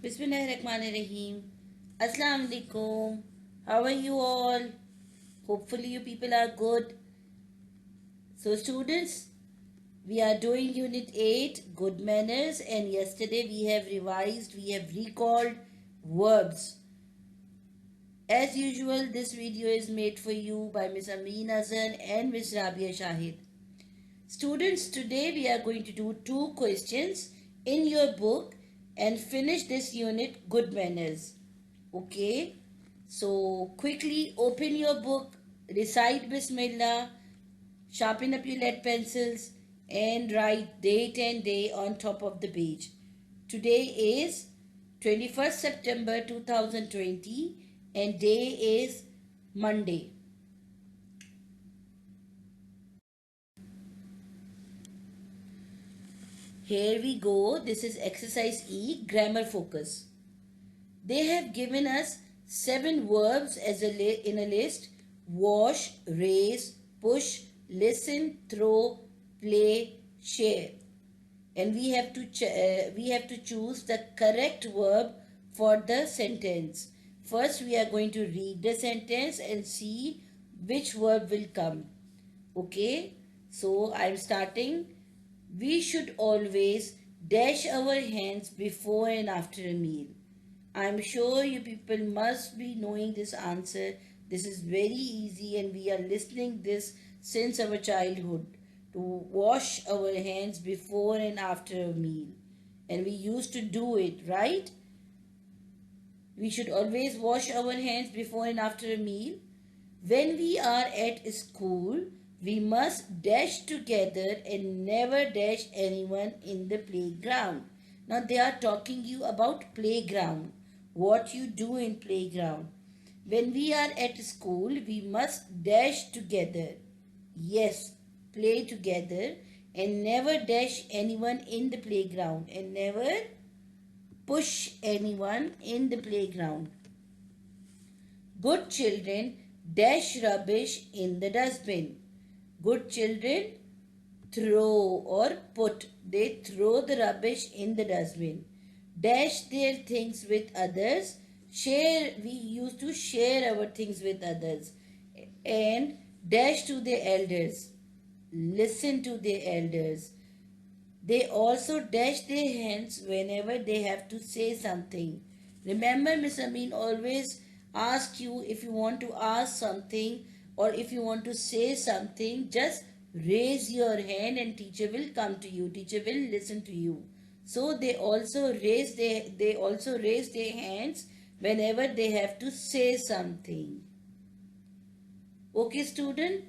Bismillahirrahmanirrahim. Assalamu alaikum. How are you all? Hopefully you people are good. So students, we are doing unit 8 good manners, and yesterday we have recalled verbs. As usual, this video is made for you by Miss Ameen Azan and Miss Rabia Shahid. Students, today we are going to do 2 questions in your book and finish this unit good manners. Okay, so quickly open your book, recite Bismillah, sharpen up your lead pencils, and write date and day on top of the page. Today is 21st September 2020 and day is Monday. Here we go. This is exercise E, grammar focus. They have given us 7 verbs in a list: wash, raise, push, listen, throw, play, share. And we have to choose the correct verb for the sentence. First, we are going to read the sentence and see which verb will come. Okay, so I'm starting. We should always dash our hands before and after a meal. I'm sure you people must be knowing this answer. This is very easy and we are listening this since our childhood, to wash our hands before and after a meal. And we used to do it, right? We should always wash our hands before and after a meal. When we are at school, we must dash together and never dash anyone in the playground. Now they are talking you about playground. What you do in playground. When we are at school, we must dash together. Yes, play together and never dash anyone in the playground and never push anyone in the playground. Good children dash rubbish in the dustbin. Good children throw or put. They throw the rubbish in the dustbin. Dash their things with others. Share. We used to share our things with others. And dash to the elders. Listen to the elders. They also dash their hands whenever they have to say something. Remember, Miss Amin always ask you, if you want to ask something or if you want to say something, just raise your hand and teacher will come to you. Teacher will listen to you. So they also raise their hands whenever they have to say something. Okay, student,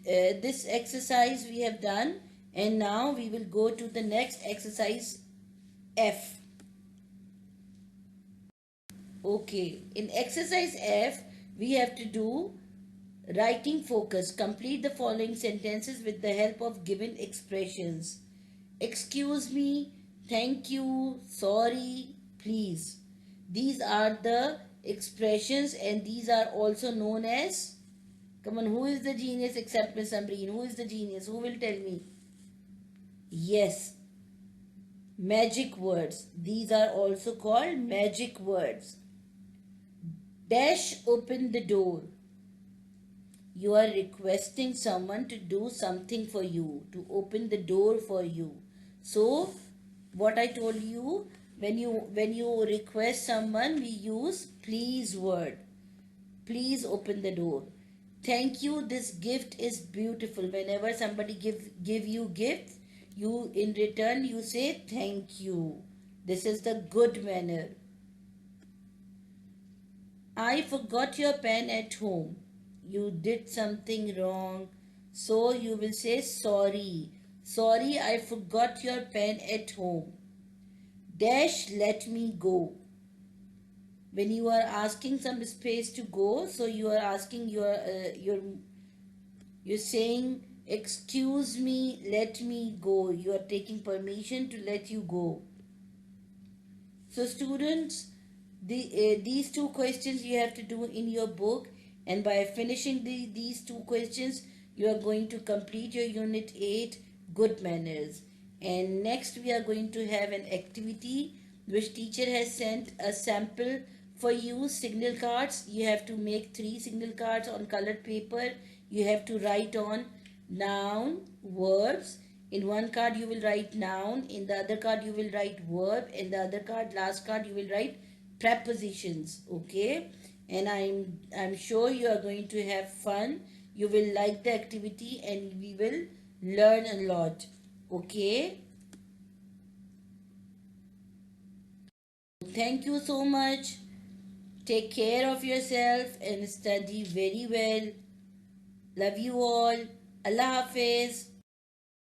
this exercise we have done, and now we will go to the next exercise, F. Okay, in exercise F, we have to do writing focus. Complete the following sentences with the help of given expressions. Excuse me, thank you, sorry, please. These are the expressions and these are also known as, come on, who is the genius except Miss Ambreen? Who is the genius? Who will tell me? Yes, magic words. These are also called magic words. Dash open the door. You are requesting someone to do something for you, to open the door for you. So, what I told you, when you request someone, we use please word. Please open the door. Thank you, this gift is beautiful. Whenever somebody give you gifts, you in return you say thank you. This is the good manner. I forgot your pen at home. You did something wrong, so you will say sorry. Sorry, I forgot your pen at home. Dash, let me go. When you are asking some space to go, so you are asking you're saying, excuse me, let me go. You are taking permission to let you go. So students, these 2 questions you have to do in your book, and by finishing these 2 questions, you are going to complete your unit 8 good manners. And next we are going to have an activity which teacher has sent a sample for you. Signal cards, you have to make 3 signal cards on colored paper. You have to write on noun, verbs. In one card you will write noun, in the other card you will write verb, in the other card, last card, you will write prepositions. Okay, and I'm sure you are going to have fun. You will like the activity and we will learn a lot. Okay, thank you so much. Take care of yourself and study very well. Love you all. Allah Hafiz.